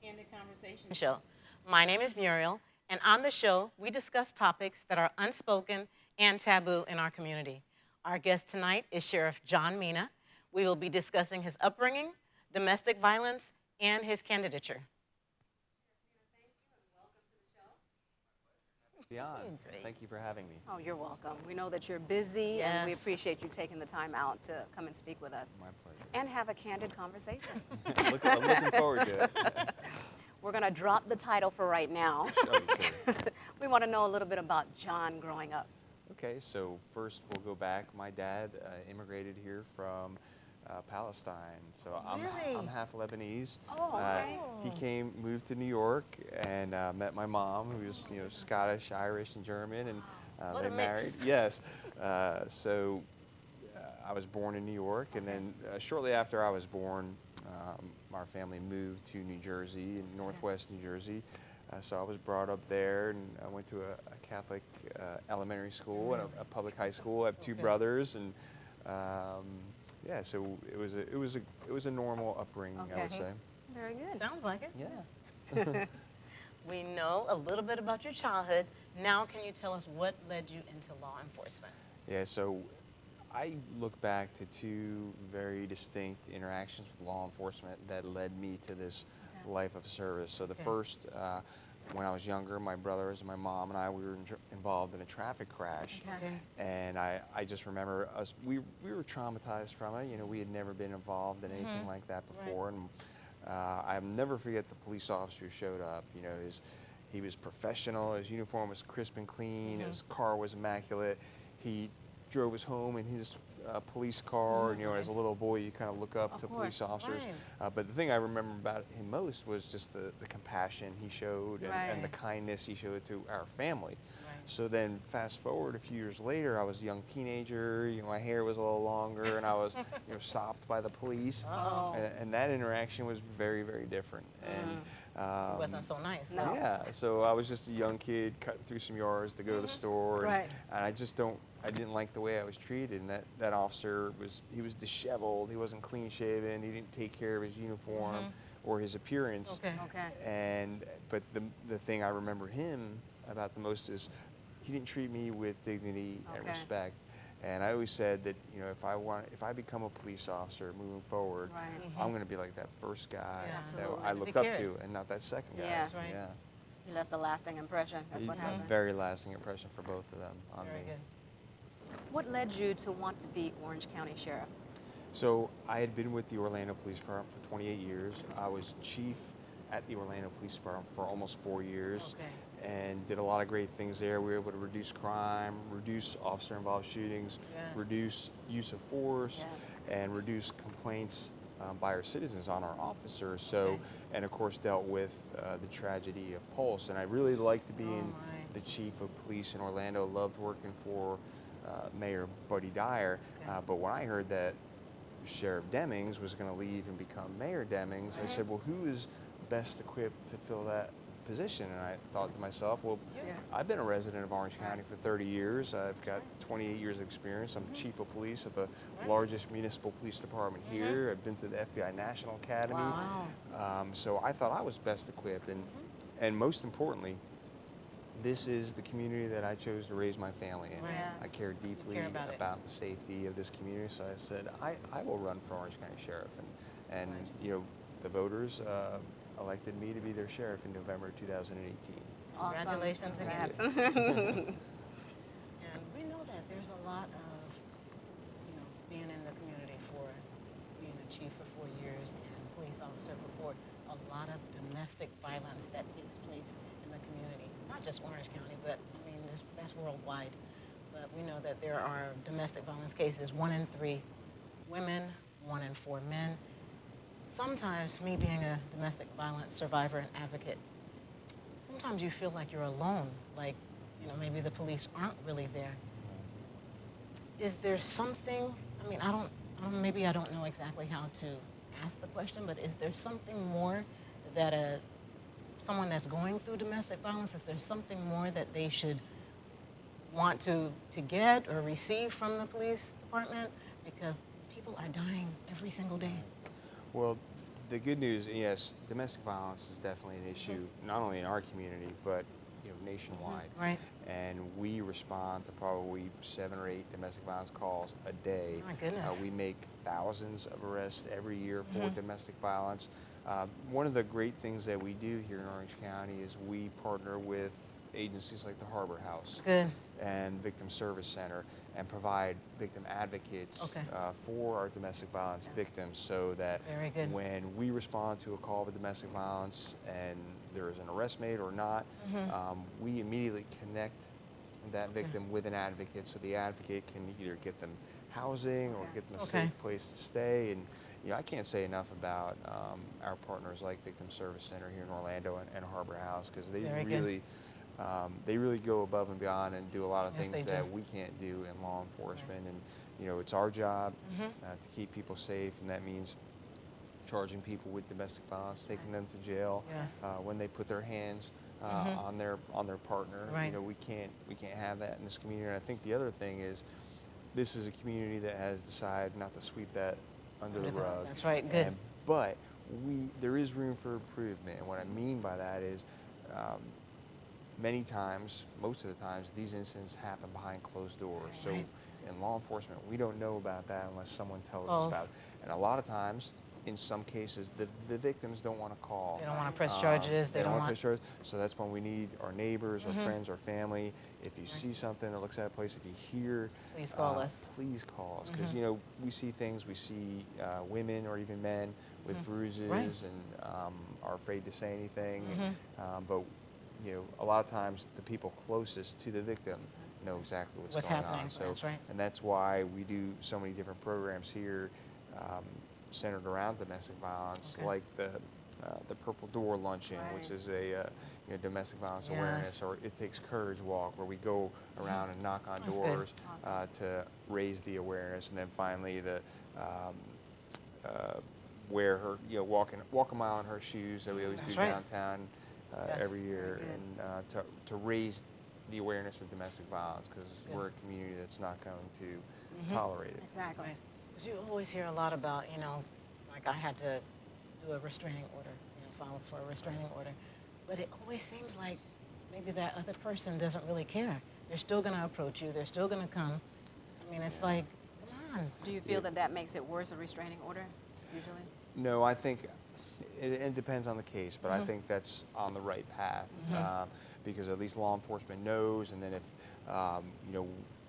Candid Conversation show. My name is Muriel, and on the show, we discuss topics that are unspoken and taboo in our community. Our guest tonight is Sheriff John Mina. We will be discussing his upbringing, domestic violence, and his candidature. Beyond. Thank you for having me. Oh, you're welcome. We know that you're busy, and we appreciate you taking the time out to come and speak with us. My pleasure. And have a candid conversation. I'm looking forward to it. We're going to drop the title for right now. Sure. We want to know a little bit about John growing up. Okay, so first we'll go back. My dad immigrated here from Palestine, so I'm half Lebanese. Oh, okay. He moved to New York, and met my mom, who was Scottish, Irish, and German, and they married. Yes, so I was born in New York, and then shortly after I was born, our family moved to New Jersey, in northwest New Jersey. So I was brought up there, and I went to a Catholic elementary school and a public high school. I have two brothers, and yeah, so it was a normal upbringing, I would say. Very good. Sounds like it. Yeah. We know a little bit about your childhood. Now, can you tell us what led you into law enforcement? Yeah, so I look back to two very distinct interactions with law enforcement that led me to this life of service. So the first, when I was younger, my brothers and my mom and I, we were involved in a traffic crash. And I just remember we were traumatized from it. We had never been involved in anything like that before. And I'll never forget the police officer who showed up. He was professional, his uniform was crisp and clean, his car was immaculate. He drove us home in his police car, and as a little boy you kind of look up to police officers. But the thing I remember about him most was just the compassion he showed and the kindness he showed to our family. So then fast forward a few years later, I was a young teenager, my hair was a little longer, and I was stopped by the police. And that interaction was very, very different. And it wasn't so nice. No. Yeah, so I was just a young kid cutting through some yards to go to the store, and I didn't like the way I was treated. And that officer was disheveled, he wasn't clean shaven, he didn't take care of his uniform or his appearance. But the thing I remember him about the most is he didn't treat me with dignity and respect. And I always said that if I become a police officer moving forward, I'm going to be like that first guy that I looked up to, and not that second guy. Yes. Yeah. You left a lasting impression. That's what happened. Very lasting impression for both of them on Very me. good. What led you to want to be Orange County Sheriff? So I had been with the Orlando Police Department for 28 years. I was chief at the Orlando Police Department for almost 4 years. And did a lot of great things there. We were able to reduce crime, reduce officer-involved shootings, reduce use of force, and reduce complaints by our citizens on our officers. So, and of course dealt with the tragedy of Pulse. And I really liked being the chief of police in Orlando. Loved working for Mayor Buddy Dyer. But when I heard that Sheriff Demings was going to leave and become Mayor Demings, I said, well, who is best equipped to fill that position? And I thought to myself, well, I've been a resident of Orange County for 30 years. I've got 28 years of experience. I'm chief of police of the largest municipal police department here. I've been to the FBI National Academy. So I thought I was best equipped. And most importantly, this is the community that I chose to raise my family in. I care deeply about the safety of this community. So I said, I will run for Orange County Sheriff. And the voters elected me to be their sheriff in November 2018. Awesome. Congratulations again. And we know that there's a lot of, being in the community for being a chief for 4 years and police officer for 4, a lot of domestic violence that takes place in the community. Not just Orange County, but I mean, that's worldwide. But we know that there are domestic violence cases, 1 in 3 women, 1 in 4 men. Sometimes, me being a domestic violence survivor and advocate, sometimes you feel like you're alone, like, maybe the police aren't really there. Is there something, I mean, maybe I don't know exactly how to ask the question, but is there something more that someone that's going through domestic violence, is there something more that they should want to get or receive from the police department? Because people are dying every single day. Well, the good news, yes, domestic violence is definitely an issue, not only in our community, but nationwide. Right. And we respond to probably 7 or 8 domestic violence calls a day. Oh my goodness. We make thousands of arrests every year for domestic violence. One of the great things that we do here in Orange County is we partner with agencies like the Harbor House and Victim Service Center and provide victim advocates for our domestic violence victims, so that when we respond to a call of domestic violence and there is an arrest made or not, we immediately connect that victim with an advocate, so the advocate can either get them housing or get them a safe place to stay. And I can't say enough about our partners like Victim Service Center here in Orlando and Harbor House, because they really go above and beyond and do a lot of things that we can't do in law enforcement. And it's our job to keep people safe, and that means charging people with domestic violence, taking them to jail when they put their hands on their partner. We can't have that in this community. And I think the other thing is, this is a community that has decided not to sweep that under the rug. That's right. Good. But there is room for improvement, and what I mean by that is, many times, most of the times, these incidents happen behind closed doors. So in law enforcement, we don't know about that unless someone tells us about it. And a lot of times, in some cases, the victims don't want to call. They don't want to press charges. They don't want to press charges. So that's when we need our neighbors, our friends, our family. If you see something that looks at a place, if you hear, please call us. Please call us, because we see things. We see women or even men with bruises and are afraid to say anything. But a lot of times the people closest to the victim know exactly what's going happening. on. So, that's right. And that's why we do so many different programs here centered around domestic violence, like the Purple Door Luncheon, which is a domestic violence awareness, or It Takes Courage walk, where we go around and knock on doors to raise the awareness. And then finally the wear her, walk a mile in her shoes that we always do downtown every year, and to raise the awareness of domestic violence, because we're a community that's not going to tolerate it. Exactly. Because you always hear a lot about, like I had to do a restraining order, file for a restraining order, but it always seems like maybe that other person doesn't really care. They're still going to approach you. They're still going to come. I mean, it's like, come on. Do you feel that makes it worse, a restraining order, usually? No, I think it depends on the case, but I think that's on the right path, because at least law enforcement knows, and then if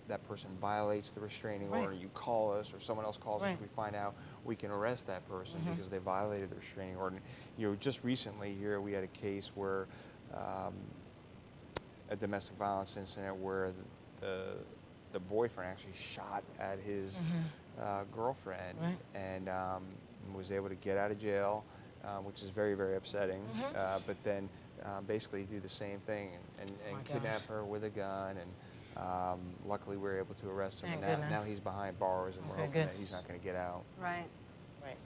that person violates the restraining order, you call us or someone else calls us, we find out, we can arrest that person because they violated the restraining order. And, just recently here we had a case where a domestic violence incident where the boyfriend actually shot at his girlfriend and was able to get out of jail, which is very, very upsetting, but then basically do the same thing and kidnap her with a gun. And luckily, we were able to arrest him. And now he's behind bars, and we're hoping that he's not going to get out. Right.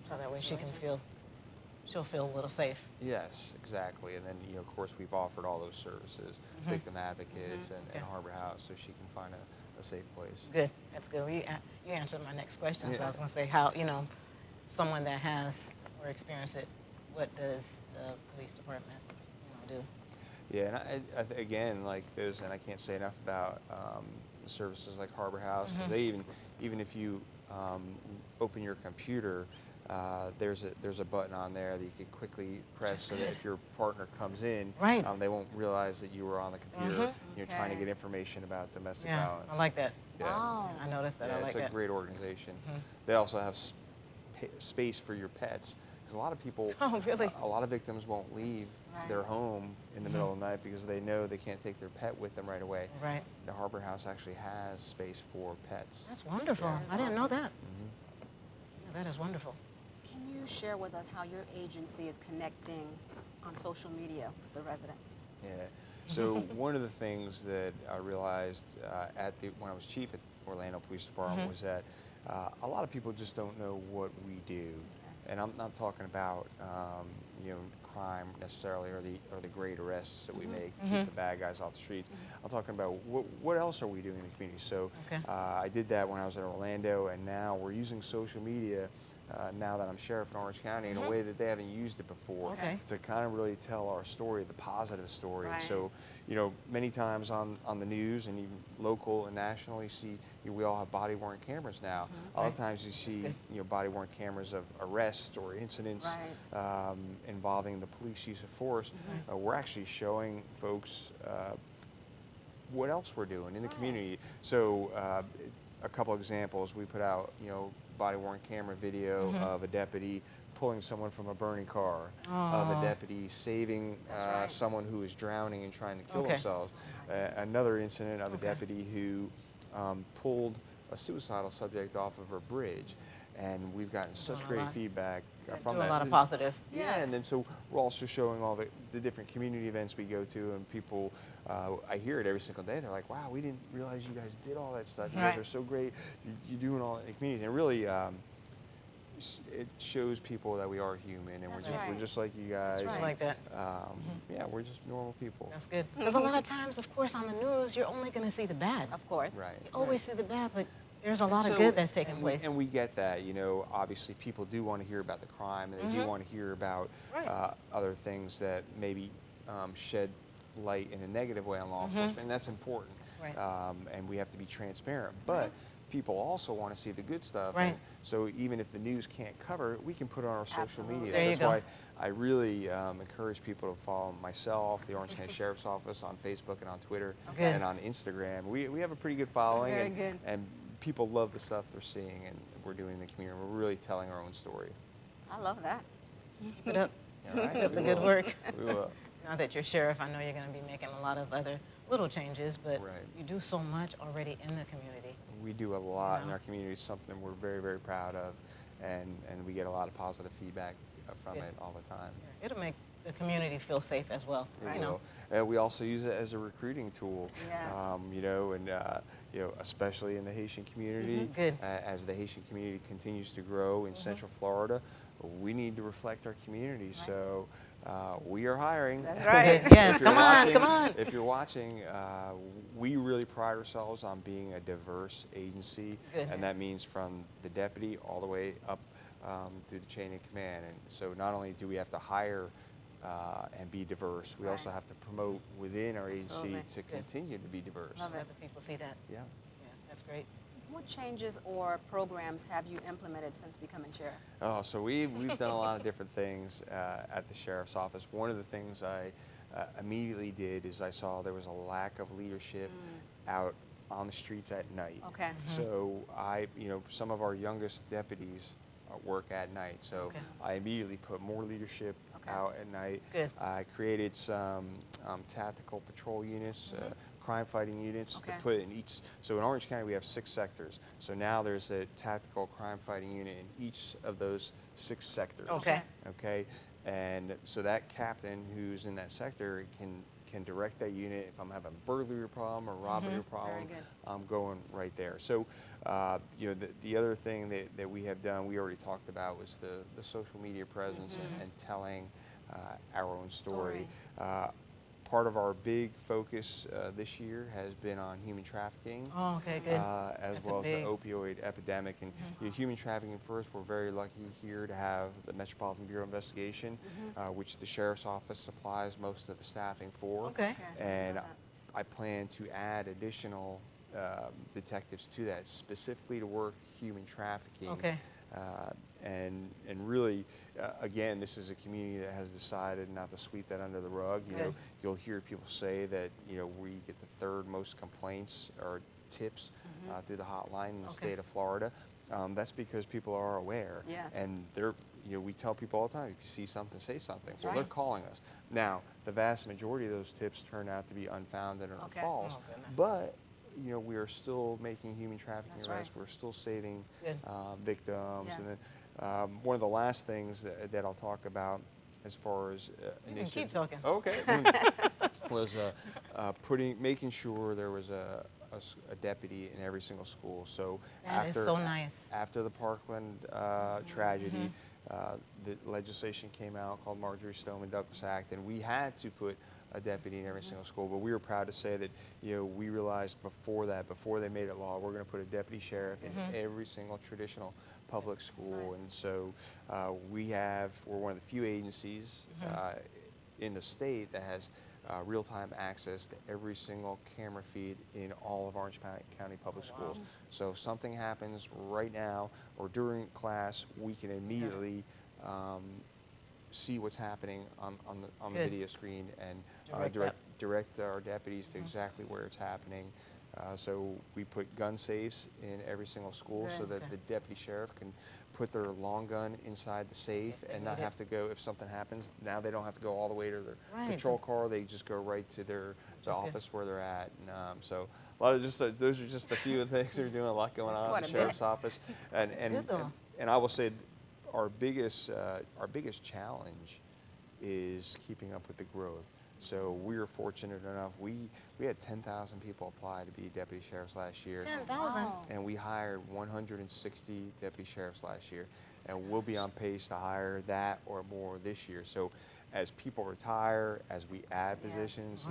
So that way she'll feel a little safe. Yes, exactly. And then, of course, we've offered all those services, victim advocates and Harbor House, so she can find a safe place. Good. That's good. Well, you answered my next question. So I was going to say, how, someone that has or experienced it, what does the police department, do? Yeah, and again, like those, and I can't say enough about services like Harbor House, because they even if you open your computer there's a button on there that you can quickly press so that if your partner comes in, right. They won't realize that you were on the computer, trying to get information about domestic violence. I like that. Yeah. Wow. I noticed that. Yeah, I like it's that. a great organization. They also have space for your pets, because a lot of people, really? a lot of victims won't leave their home in the middle of the night because they know they can't take their pet with them right away. Right. The Harbor House actually has space for pets. That's wonderful. Yeah, I didn't know that. Yeah, that is wonderful. Can you share with us how your agency is connecting on social media with the residents? Yeah. So one of the things that I realized when I was chief at Orlando Police Department was that a lot of people just don't know what we do, and I'm not talking about crime necessarily or the great arrests that we make to keep the bad guys off the streets. I'm talking about what else are we doing in the community. So I did that when I was in Orlando, and now we're using social media now that I'm sheriff in Orange County in a way that they haven't used it before to kind of really tell our story, the positive story. Right. And so, many times on the news and even local and national, you see we all have body-worn cameras now. A lot of times you see body-worn cameras of arrests or incidents involving the police use of force. We're actually showing folks what else we're doing in the community. So a couple examples, we put out body-worn camera video of a deputy pulling someone from a burning car, of a deputy saving someone who is drowning and trying to kill themselves. Another incident of a deputy who pulled a suicidal subject off of a bridge. And we've gotten such great feedback from that. A lot of positive. Yeah, and then so we're also showing all the different community events we go to, and people, I hear it every single day, they're like, wow, we didn't realize you guys did all that stuff. You guys are so great. You're doing all that in the community. And really, it shows people that we are human, and we're just like you guys. I like that. Yeah, we're just normal people. That's good. Because a lot of times, of course, on the news, you're only going to see the bad. Of course. Right. You always see the bad, but there's a lot of good that's taking place. And we get that, obviously people do want to hear about the crime, and they do want to hear about other things that maybe shed light in a negative way on law enforcement, and that's important. Right. And we have to be transparent. But people also want to see the good stuff. Right. And so even if the news can't cover it, we can put it on our social media. There you That's go. why I really encourage people to follow myself, the Orange County Sheriff's Office on Facebook and on Twitter and on Instagram. We have a good following, Very good. and people love the stuff they're seeing and we're doing in the community. We're really telling our own story. I love that. Keep it up. All right, Keep up the we good will. work. We will. Now that you're sheriff, I know you're going to be making a lot of other little changes, but Right. you do so much already in the community. We do a lot in our community, something we're very, very proud of, and we get a lot of positive feedback from it all the time. It'll make the community feel safe as well. It will. We also use it as a recruiting tool, Yes. especially in the Haitian community. Good. As the Haitian community continues to grow in Central Florida, we need to reflect our community. So we are hiring. That's right. Yes, If you're come on, watching- come on. If you're watching, we really pride ourselves on being a diverse agency, Good. and that means from the deputy all the way up through the chain of command. And so not only do we have to hire and be diverse, we also have to promote within our agency Absolutely. to continue to be diverse. Love Let the people see that. Yeah. Yeah, that's great. What changes or programs have you implemented since becoming sheriff? Oh, so we've done a lot of different things at the sheriff's office. One of the things I immediately did is I saw there was a lack of leadership out on the streets at night. Okay. So some of our youngest deputies work at night. So I immediately put more leadership out at night. Good. I created some tactical patrol units, crime fighting units to put in each. So in Orange County we have 6 sectors. So now there's a tactical crime fighting unit in each of those 6 sectors. Okay. Okay. And so that captain who's in that sector can direct that unit. If I'm having a burglary problem or robbery problem, I'm going right there. So, the other thing that we have done, we already talked about, was the social media presence and telling our own story. Part of our big focus this year has been on human trafficking, Oh, okay, good. as That's well as the big. opioid epidemic. And human trafficking first, we're very lucky here to have the Metropolitan Bureau of Investigation, which the Sheriff's Office supplies most of the staffing for. Okay. And I plan to add additional detectives to that, specifically to work human trafficking. Okay. And really, again, this is a community that has decided not to sweep that under the rug. You know, you'll hear people say that, you know, we get the third most complaints or tips through the hotline in the state of Florida. That's because people are aware, and they're, you know, we tell people all the time, if you see something, say something. Well, they're calling us. Now, the vast majority of those tips turn out to be unfounded or false, but you know, we are still making human trafficking arrests. We're still saving victims. And then one of the last things that I'll talk about as far as initiatives. Keep talking. Okay. Was making sure there was a deputy in every single school. So that is so nice. After the Parkland tragedy, the legislation came out called Marjorie Stoneman Douglas Act, and we had to put a deputy in every single school. But we were proud to say that, you know, we realized before they made it law, we're going to put a deputy sheriff in every single traditional public school. And so we're one of the few agencies in the state that has real-time access to every single camera feed in all of Orange County Public Schools. So if something happens right now or during class, we can immediately see what's happening on the video screen and direct our deputies to exactly where it's happening. So we put gun safes in every single school so that the deputy sheriff can put their long gun inside the safe and not have to go, if something happens, now they don't have to go all the way to their patrol car, they just go right to the office where they're at. And so a lot of those are just a few of the things we're doing, a lot going on in the sheriff's office. And I will say our biggest challenge is keeping up with the growth. So we were fortunate enough, we had 10,000 people apply to be deputy sheriffs last year. 10,000? And we hired 160 deputy sheriffs last year. And we'll be on pace to hire that or more this year. So as people retire, as we add positions,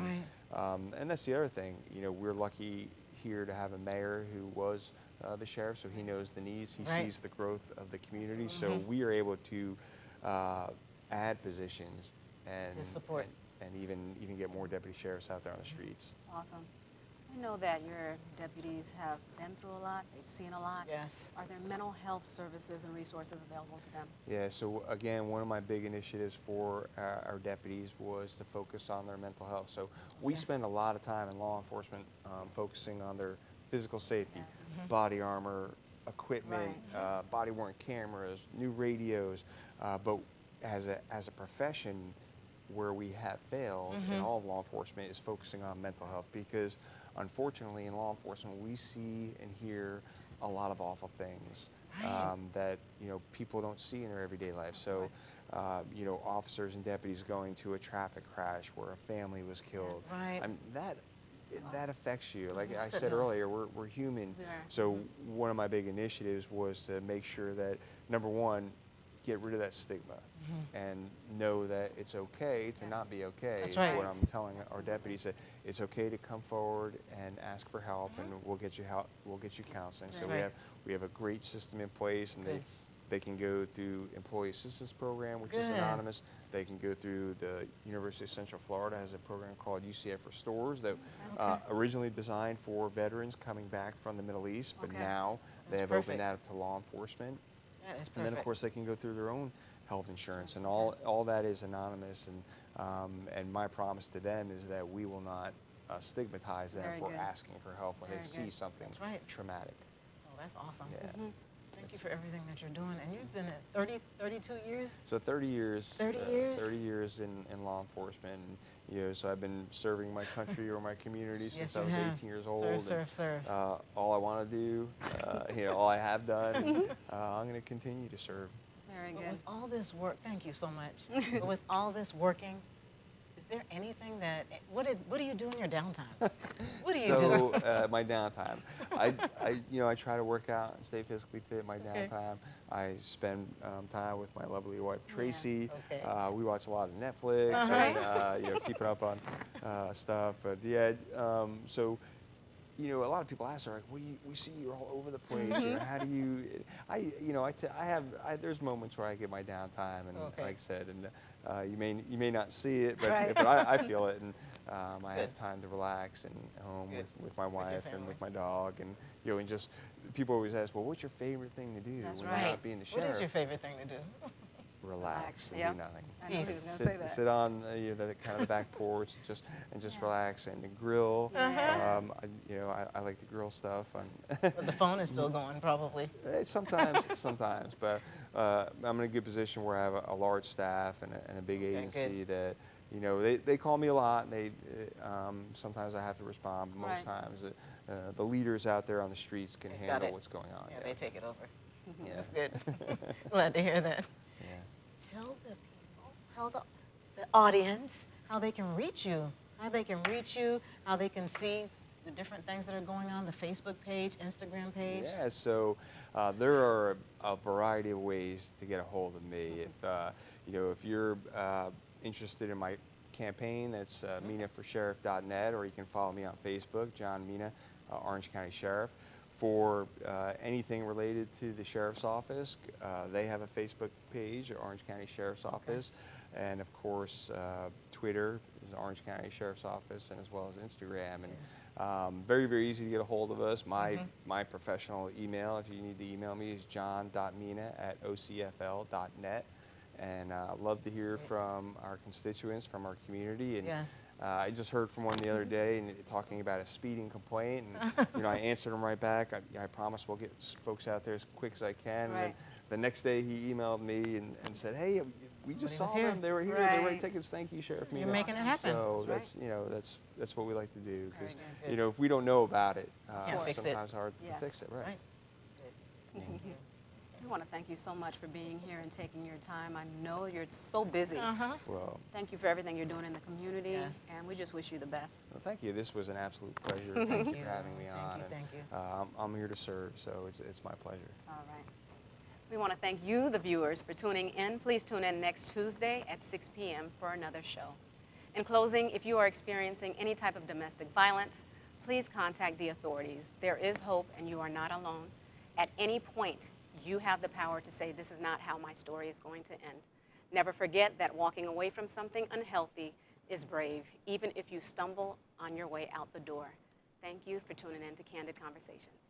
and that's the other thing, you know, we're lucky here to have a mayor who was the sheriff, so he knows the needs, he sees the growth of the community. So we are able to add positions and support. And even get more deputy sheriffs out there on the streets. Awesome. I know that your deputies have been through a lot, they've seen a lot. Yes. Are there mental health services and resources available to them? Yeah, so again, one of my big initiatives for our deputies was to focus on their mental health. So we spend a lot of time in law enforcement focusing on their physical safety, body armor, equipment, body-worn cameras, new radios, but as a profession, where we have failed in all of law enforcement is focusing on mental health, because unfortunately in law enforcement we see and hear a lot of awful things that, you know, people don't see in their everyday life. So you know, officers and deputies going to a traffic crash where a family was killed, that affects you. Like I said earlier, we're human. So one of my big initiatives was to make sure that, number one, get rid of that stigma and know that it's okay to not be okay. That's What I'm telling our deputies, that it's okay to come forward and ask for help, and we'll get you help. We'll get you counseling. So we have a great system in place, and they can go through Employee Assistance Program, which is anonymous. They can go through the University of Central Florida has a program called UCF Restores that originally designed for veterans coming back from the Middle East, but now they have opened that up to law enforcement. And then, of course, they can go through their own health insurance, and all that is anonymous. And my promise to them is that we will not stigmatize them for asking for help when they see something traumatic. Oh, that's awesome. Yeah. Thank you for everything that you're doing. And you've been at 32 years? So 30 years. 30 years? 30 years in law enforcement. And, you know, so I've been serving my country or my community since I was 18 years old. Serve. All I want to do, you know, all I have done, I'm going to continue to serve. Very good. But with all this work, thank you so much. But with all this working, is there anything that, what do you do in your downtime? What do you do? So my downtime, I try to work out and stay physically fit. My downtime, I spend time with my lovely wife Tracy. We watch a lot of Netflix and keeping up on stuff. But so you know, a lot of people ask, like, well, we see you're all over the place. You know, how do you? You know, there's moments where I get my downtime, and like I said, and you may not see it, but I feel it, and I have time to relax and home with my wife and with my dog, and you know, and just people always ask, well, what's your favorite thing to do when you're not being the sheriff? What is your favorite thing to do? Relax and do nothing. I knew he was gonna say that. Sit on you know, the kind of the back porch and just relax and grill. You know, I like to grill stuff. But the phone is still going, probably. Sometimes, but I'm in a good position where I have a large staff and a big agency that, you know, they call me a lot. And they sometimes I have to respond, but most times the leaders out there on the streets can handle what's going on. Yeah, they take it over. That's good. Glad to hear that. Tell the people, tell the audience how they can reach you, how they can see the different things that are going on, the Facebook page, Instagram page. Yeah, so there are a variety of ways to get a hold of me. If you know, if you're interested in my campaign, that's minaforsheriff.net, or you can follow me on Facebook, John Mina, Orange County Sheriff. For anything related to the Sheriff's Office, they have a Facebook page, Orange County Sheriff's Office, and of course Twitter is Orange County Sheriff's Office, and as well as Instagram. And very, very easy to get a hold of us. My professional email, if you need to email me, is john.mina@ocfl.net. And I'd love to hear from our constituents, from our community. And I just heard from one the other day and talking about a speeding complaint, and you know, I answered him right back. I promise we'll get folks out there as quick as I can. And then the next day he emailed me and said, hey, we just saw them. They were here. They were tickets. Thank you, Sheriff Mina. You're making it happen. So that's you know, that's what we like to do, because you know, if we don't know about it, it's sometimes hard to fix it. Right. We want to thank you so much for being here and taking your time. I know you're so busy. Well, thank you for everything you're doing in the community, and we just wish you the best. Well, thank you. This was an absolute pleasure. Thank you for having me on. Thank you. I'm here to serve, so it's my pleasure. All right. We want to thank you, the viewers, for tuning in. Please tune in next Tuesday at 6 p.m. for another show. In closing, if you are experiencing any type of domestic violence, please contact the authorities. There is hope, and you are not alone. At any point, you have the power to say, this is not how my story is going to end. Never forget that walking away from something unhealthy is brave, even if you stumble on your way out the door. Thank you for tuning in to Candid Conversations.